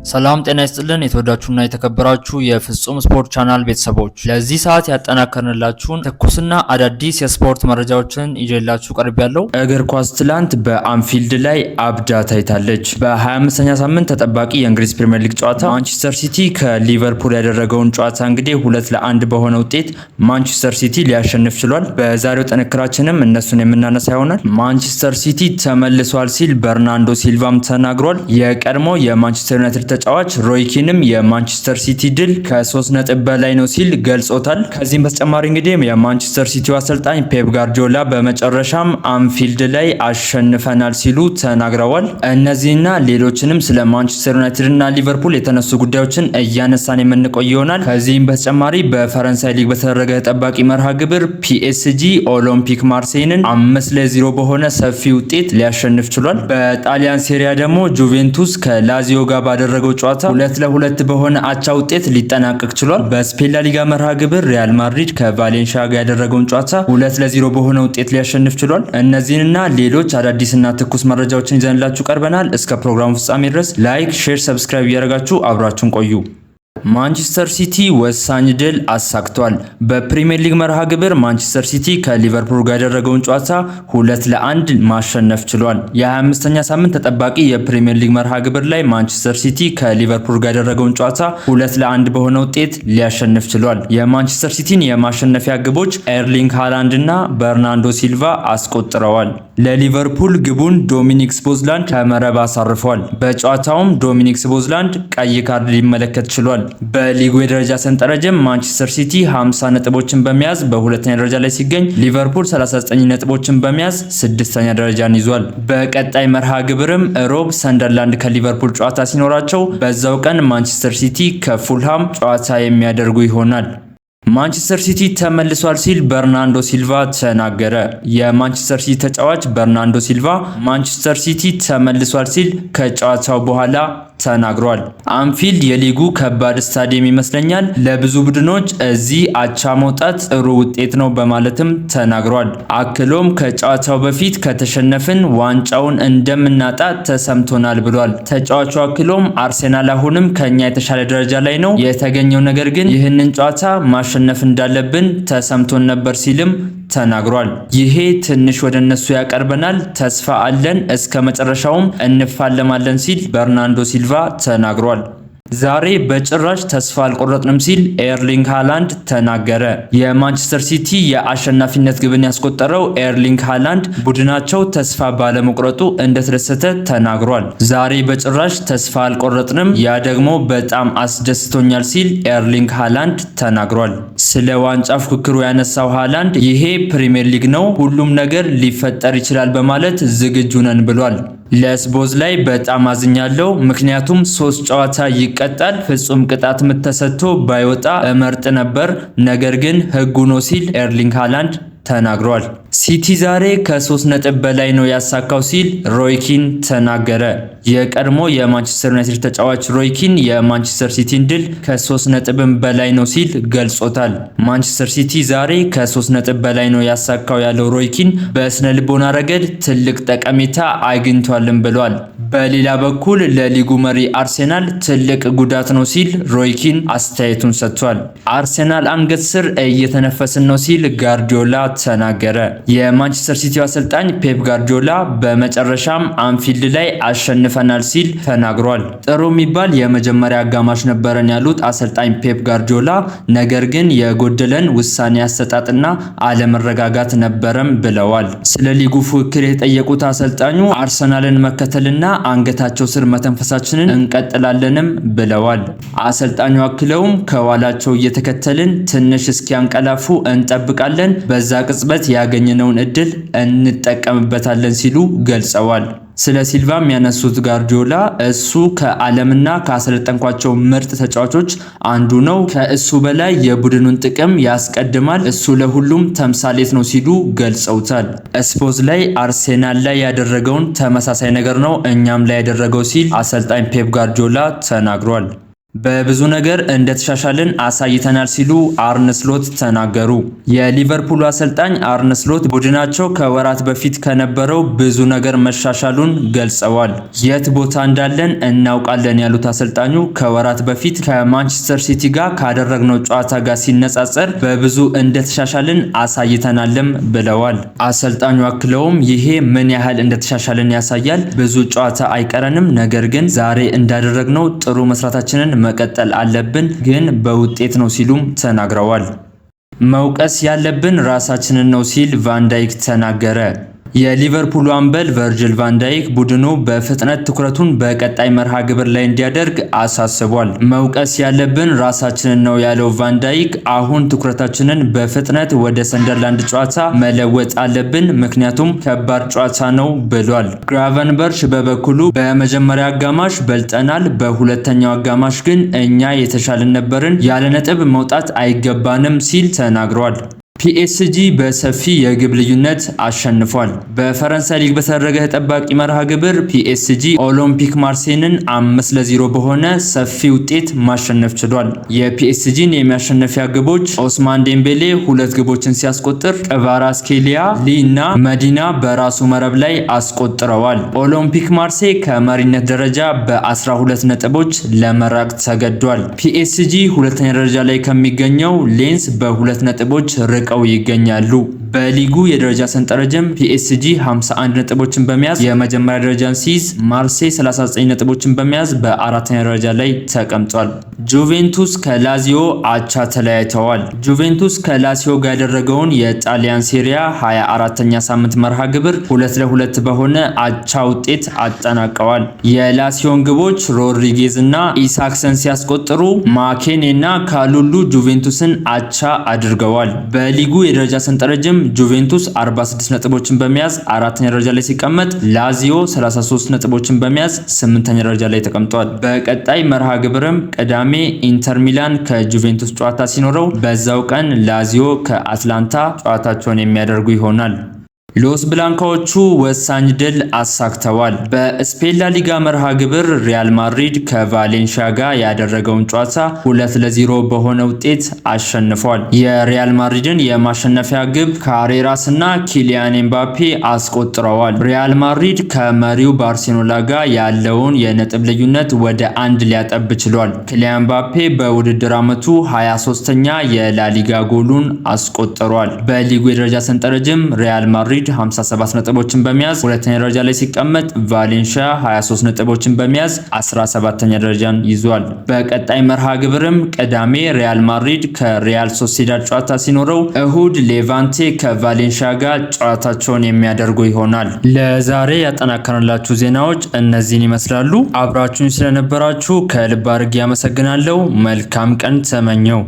ሰላም ጤና ይስጥልን የተወዳችሁና የተከበራችሁ የፍጹም ስፖርት ቻናል ቤተሰቦች፣ ለዚህ ሰዓት ያጠናከርንላችሁን ትኩስና አዳዲስ የስፖርት መረጃዎችን ይዤላችሁ ቀርቤያለሁ። እግር ኳስ ትላንት በአንፊልድ ላይ አብዳ ታይታለች። በ25ኛ ሳምንት ተጠባቂ የእንግሊዝ ፕሪሚየር ሊግ ጨዋታ ማንቸስተር ሲቲ ከሊቨርፑል ያደረገውን ጨዋታ እንግዲህ 2-1 በሆነ ውጤት ማንቸስተር ሲቲ ሊያሸንፍ ችሏል። በዛሬው ጥንክራችንም እነሱን የምናነሳ ይሆናል። ማንቸስተር ሲቲ ተመልሷል ሲል በርናንዶ ሲልቫም ተናግሯል። የቀድሞ የማንቸስተር ዩናይትድ ተጫዋች ሮይ ኪንም የማንቸስተር ሲቲ ድል ከ3 ነጥብ በላይ ነው ሲል ገልጾታል። ከዚህም በተጨማሪ እንግዲህ የማንቸስተር ሲቲው አሰልጣኝ ፔፕ ጋርዲዮላ በመጨረሻም አንፊልድ ላይ አሸንፈናል ሲሉ ተናግረዋል። እነዚህና ሌሎችንም ስለ ማንቸስተር ዩናይትድ እና ሊቨርፑል የተነሱ ጉዳዮችን እያነሳን የምንቆይ ይሆናል። ከዚህም በተጨማሪ በፈረንሳይ ሊግ በተደረገ ተጠባቂ መርሃ ግብር ፒኤስጂ ኦሎምፒክ ማርሴይንን 5-0 በሆነ ሰፊ ውጤት ሊያሸንፍ ችሏል። በጣሊያን ሴሪያ ደግሞ ጁቬንቱስ ከላዚዮ ጋር ባደረገው ጨዋታ 2-2 በሆነ አቻ ውጤት ሊጠናቀቅ ችሏል። በስፔን ላሊጋ መርሃ ግብር ሪያል ማድሪድ ከቫሌንሺያ ጋር ያደረገውን ጨዋታ 2-0 በሆነ ውጤት ሊያሸንፍ ችሏል። እነዚህንና ሌሎች አዳዲስና ትኩስ መረጃዎችን ይዘንላችሁ ቀርበናል። እስከ ፕሮግራሙ ፍጻሜ ድረስ ላይክ፣ ሼር፣ ሰብስክራይብ እያደረጋችሁ አብራችሁን ቆዩ። ማንቸስተር ሲቲ ወሳኝ ድል አሳክቷል። በፕሪሚየር ሊግ መርሃ ግብር ማንቸስተር ሲቲ ከሊቨርፑል ጋር ያደረገውን ጨዋታ 2-1 ማሸነፍ ችሏል። የ25ኛ ሳምንት ተጠባቂ የፕሪሚየር ሊግ መርሃ ግብር ላይ ማንቸስተር ሲቲ ከሊቨርፑል ጋር ያደረገውን ጨዋታ 2-1 በሆነ ውጤት ሊያሸንፍ ችሏል። የማንቸስተር ሲቲን የማሸነፊያ ግቦች ኤርሊንግ ሃላንድ እና በርናንዶ ሲልቫ አስቆጥረዋል። ለሊቨርፑል ግቡን ዶሚኒክ ስፖዝላንድ ከመረብ አሳርፏል። በጨዋታውም ዶሚኒክ ስፖዝላንድ ቀይ ካርድ ሊመለከት ችሏል። በሊጉ የደረጃ ሰንጠረዥም ማንቸስተር ሲቲ 50 ነጥቦችን በመያዝ በሁለተኛ ደረጃ ላይ ሲገኝ ሊቨርፑል 39 ነጥቦችን በመያዝ ስድስተኛ ደረጃን ይዟል። በቀጣይ መርሃ ግብርም ሮብ ሰንደርላንድ ከሊቨርፑል ጨዋታ ሲኖራቸው በዛው ቀን ማንቸስተር ሲቲ ከፉልሃም ጨዋታ የሚያደርጉ ይሆናል። ማንቸስተር ሲቲ ተመልሷል ሲል በርናንዶ ሲልቫ ተናገረ። የማንቸስተር ሲቲ ተጫዋች በርናንዶ ሲልቫ ማንቸስተር ሲቲ ተመልሷል ሲል ከጨዋታው በኋላ ተናግሯል። አንፊልድ የሊጉ ከባድ ስታዲየም ይመስለኛል። ለብዙ ቡድኖች እዚህ አቻ መውጣት ጥሩ ውጤት ነው በማለትም ተናግሯል። አክሎም ከጨዋታው በፊት ከተሸነፍን ዋንጫውን እንደምናጣ ተሰምቶናል ብሏል። ተጫዋቹ አክሎም አርሴናል አሁንም ከኛ የተሻለ ደረጃ ላይ ነው የተገኘው፣ ነገር ግን ይህንን ጨዋታ ማሸነፍ እንዳለብን ተሰምቶን ነበር ሲልም ተናግሯል። ይሄ ትንሽ ወደ እነሱ ያቀርበናል፣ ተስፋ አለን፣ እስከ መጨረሻውም እንፋለማለን ሲል በርናንዶ ሲልቫ ተናግሯል። ዛሬ በጭራሽ ተስፋ አልቆረጥንም ሲል ኤርሊንግ ሃላንድ ተናገረ። የማንቸስተር ሲቲ የአሸናፊነት ግብን ያስቆጠረው ኤርሊንግ ሃላንድ ቡድናቸው ተስፋ ባለመቁረጡ እንደተደሰተ ተናግሯል። ዛሬ በጭራሽ ተስፋ አልቆረጥንም፣ ያ ደግሞ በጣም አስደስቶኛል ሲል ኤርሊንግ ሃላንድ ተናግሯል። ስለ ዋንጫ ፉክክሩ ያነሳው ሃላንድ ይሄ ፕሪሚየር ሊግ ነው፣ ሁሉም ነገር ሊፈጠር ይችላል በማለት ዝግጁ ነን ብሏል። ለስቦዝ ላይ በጣም አዝኛለሁ፣ ምክንያቱም 3 ጨዋታ ይቀጣል፣ ፍጹም ቅጣት ምት ተሰጥቶ ባይወጣ እመርጥ ነበር፣ ነገር ግን ህጉ ነው ሲል ኤርሊንግ ሃላንድ ተናግሯል። ሲቲ ዛሬ ከ3 ነጥብ በላይ ነው ያሳካው ሲል ሮይ ኪን ተናገረ። የቀድሞ የማንቸስተር ዩናይትድ ተጫዋች ሮይ ኪን የማንቸስተር ሲቲን ድል ከ3 ነጥብም በላይ ነው ሲል ገልጾታል። ማንቸስተር ሲቲ ዛሬ ከ3 ነጥብ በላይ ነው ያሳካው ያለው ሮይ ኪን በስነ ልቦና ረገድ ትልቅ ጠቀሜታ አግኝቷልም ብሏል። በሌላ በኩል ለሊጉ መሪ አርሴናል ትልቅ ጉዳት ነው ሲል ሮይ ኪን አስተያየቱን ሰጥቷል። አርሴናል አንገት ስር እየተነፈስን ነው ሲል ጋርዲዮላ ተናገረ። የማንቸስተር ሲቲው አሰልጣኝ ፔፕ ጋርዲዮላ በመጨረሻም አንፊልድ ላይ አሸንፈናል ሲል ተናግሯል። ጥሩ የሚባል የመጀመሪያ አጋማሽ ነበረን ያሉት አሰልጣኝ ፔፕ ጋርዲዮላ ነገር ግን የጎደለን ውሳኔ አሰጣጥና አለመረጋጋት ነበረም ብለዋል። ስለ ሊጉ ፉክክር የተጠየቁት አሰልጣኙ አርሰናልን መከተልና አንገታቸው ስር መተንፈሳችንን እንቀጥላለንም ብለዋል። አሰልጣኙ አክለውም ከኋላቸው እየተከተልን ትንሽ እስኪያንቀላፉ እንጠብቃለን፣ በዛ ቅጽበት ያገኘነውን እድል እንጠቀምበታለን ሲሉ ገልጸዋል። ስለ ሲልቫም ያነሱት ጋርዲዮላ እሱ ከዓለምና ካሰለጠንኳቸው ምርጥ ተጫዋቾች አንዱ ነው፣ ከእሱ በላይ የቡድኑን ጥቅም ያስቀድማል፣ እሱ ለሁሉም ተምሳሌት ነው ሲሉ ገልጸውታል። ስፖዝ ላይ አርሴናል ላይ ያደረገውን ተመሳሳይ ነገር ነው እኛም ላይ ያደረገው ሲል አሰልጣኝ ፔፕ ጋርዲዮላ ተናግሯል። በብዙ ነገር እንደተሻሻልን አሳይተናል ሲሉ አርነ ስሎት ተናገሩ። የሊቨርፑሉ አሰልጣኝ አርነ ስሎት ቡድናቸው ከወራት በፊት ከነበረው ብዙ ነገር መሻሻሉን ገልጸዋል። የት ቦታ እንዳለን እናውቃለን ያሉት አሰልጣኙ ከወራት በፊት ከማንቸስተር ሲቲ ጋር ካደረግነው ጨዋታ ጋር ሲነጻጸር በብዙ እንደተሻሻልን አሳይተናልም ብለዋል። አሰልጣኙ አክለውም ይሄ ምን ያህል እንደተሻሻልን ያሳያል። ብዙ ጨዋታ አይቀረንም፣ ነገር ግን ዛሬ እንዳደረግነው ጥሩ መስራታችንን መቀጠል አለብን፣ ግን በውጤት ነው ሲሉም ተናግረዋል። መውቀስ ያለብን ራሳችንን ነው ሲል ቫንዳይክ ተናገረ። የሊቨርፑሉ አምበል ቨርጂል ቫንዳይክ ቡድኑ በፍጥነት ትኩረቱን በቀጣይ መርሃ ግብር ላይ እንዲያደርግ አሳስቧል። መውቀስ ያለብን ራሳችንን ነው ያለው ቫንዳይክ አሁን ትኩረታችንን በፍጥነት ወደ ሰንደርላንድ ጨዋታ መለወጥ አለብን፣ ምክንያቱም ከባድ ጨዋታ ነው ብሏል። ግራቨንበርች በበኩሉ በመጀመሪያ አጋማሽ በልጠናል፣ በሁለተኛው አጋማሽ ግን እኛ የተሻለን ነበርን፣ ያለ ነጥብ መውጣት አይገባንም ሲል ተናግሯል። ፒኤስጂ በሰፊ የግብ ልዩነት አሸንፏል። በፈረንሳይ ሊግ በተደረገ ተጠባቂ መርሃ ግብር ፒኤስጂ ኦሎምፒክ ማርሴይን 5-0 በሆነ ሰፊ ውጤት ማሸነፍ ችሏል። የፒኤስጂን የሚያሸነፊያ ግቦች ኦስማን ዴምቤሌ 2 ግቦችን ሲያስቆጥር ቅቫራትስኬሊያ ሊ እና መዲና በራሱ መረብ ላይ አስቆጥረዋል። ኦሎምፒክ ማርሴይ ከመሪነት ደረጃ በ12 ነጥቦች ለመራቅ ተገዷል። ፒኤስጂ ሁለተኛ ደረጃ ላይ ከሚገኘው ሌንስ በ2 ነጥቦች ርቀው ይገኛሉ። በሊጉ የደረጃ ሰንጠረዥም ፒኤስጂ 51 ነጥቦችን በመያዝ የመጀመሪያ ደረጃን ሲይዝ ማርሴይ 39 ነጥቦችን በመያዝ በአራተኛ ደረጃ ላይ ተቀምጧል። ጁቬንቱስ ከላዚዮ አቻ ተለያይተዋል። ጁቬንቱስ ከላሲዮ ጋር ያደረገውን የጣሊያን ሴሪያ 24ኛ ሳምንት መርሃ ግብር 2-2 በሆነ አቻ ውጤት አጠናቀዋል። የላሲዮን ግቦች ሮድሪጌዝ እና ኢሳክሰን ሲያስቆጥሩ ማኬኔ እና ካሉሉ ጁቬንቱስን አቻ አድርገዋል። በሊጉ የደረጃ ሰንጠረዥም ጁቬንቱስ 46 ነጥቦችን በመያዝ አራተኛ ደረጃ ላይ ሲቀመጥ ላዚዮ 33 ነጥቦችን በመያዝ 8ኛ ደረጃ ላይ ተቀምጧል። በቀጣይ መርሃ ግብርም ቅዳሜ ኢንተር ሚላን ከጁቬንቱስ ጨዋታ ሲኖረው በዛው ቀን ላዚዮ ከአትላንታ ጨዋታቸውን የሚያደርጉ ይሆናል። ሎስ ብላንካዎቹ ወሳኝ ድል አሳክተዋል። በስፔን ላ ሊጋ መርሃ ግብር ሪያል ማድሪድ ከቫሌንሺያ ጋር ያደረገውን ጨዋታ 2-0 በሆነ ውጤት አሸንፏል። የሪያል ማድሪድን የማሸነፊያ ግብ ካሬራስ እና ኪሊያን ኤምባፔ አስቆጥረዋል። ሪያል ማድሪድ ከመሪው ባርሴሎና ጋር ያለውን የነጥብ ልዩነት ወደ 1 ሊያጠብ ችሏል። ኪሊያን ኤምባፔ በውድድር ዓመቱ 23ኛ የላሊጋ ጎሉን አስቆጥሯል። በሊጉ የደረጃ ሰንጠረዥም ሪያል ማድሪድ 57 ነጥቦችን በመያዝ ሁለተኛ ደረጃ ላይ ሲቀመጥ ቫሌንሺያ 23 ነጥቦችን በመያዝ 17ኛ ደረጃን ይዟል። በቀጣይ መርሃ ግብርም ቅዳሜ ሪያል ማድሪድ ከሪያል ሶሲዳድ ጨዋታ ሲኖረው እሁድ ሌቫንቴ ከቫሌንሺያ ጋር ጨዋታቸውን የሚያደርጉ ይሆናል። ለዛሬ ያጠናከርንላችሁ ዜናዎች እነዚህን ይመስላሉ። አብራችሁን ስለነበራችሁ ከልብ አድርጌ ያመሰግናለሁ። መልካም ቀን ተመኘው።